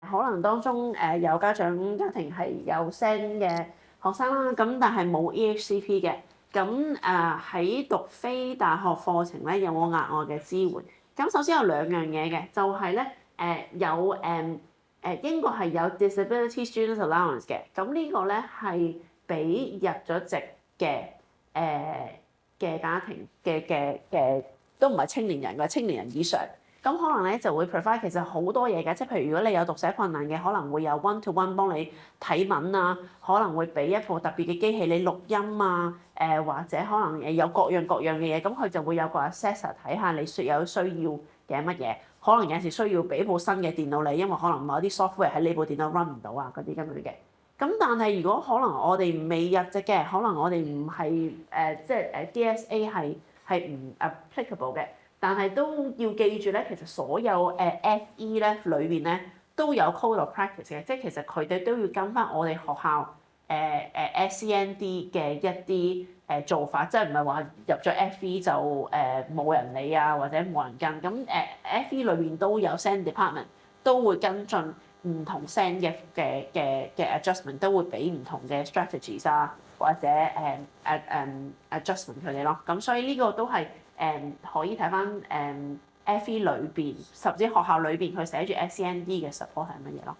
可能當中有家庭係有 SEN 嘅學生啦，咁但係冇 EHCP 嘅，咁喺讀非大學課程咧有冇額外嘅支援？咁首先有兩樣嘢嘅，就係咧有英國係有 Disability Student Allowance 嘅，咁呢個咧係俾入咗籍嘅家庭嘅都唔係青年人嘅，青年人以上。咁可能咧就會 provide 其實好多嘢嘅，即係譬如如果你有讀寫困難嘅，可能會有 one to one 幫你睇文啊，可能會俾一部特別嘅機器你錄音啊，或者可能有各樣各樣嘅嘢，咁佢就會有個 assessor 睇下你有需要嘅乜嘢，可能有時需要俾部新嘅電腦你，因為可能某啲 software 喺呢部電腦 run 唔到啊嗰啲咁樣嘅。咁但係如果可能我哋未入職嘅，可能我哋唔係即係DSA 係唔 applicable 嘅。但係都要記住咧，其實所有FE 咧裏邊咧都有 code of practice 嘅，即係其實佢哋都要跟翻我哋學校SEND 嘅一啲做法，即係唔係話入咗 FE 就冇人理啊，或者冇人跟。咁FE 裏邊都有 SEND department，都會跟進唔同 SEND 嘅 adjustment，都會俾唔同嘅 strategies 啊，或者adjustment 佢哋咯。咁所以呢個都係。可以睇翻FE 裏邊，甚至學校裏邊佢寫住 SEND 嘅 support 係乜嘢咯。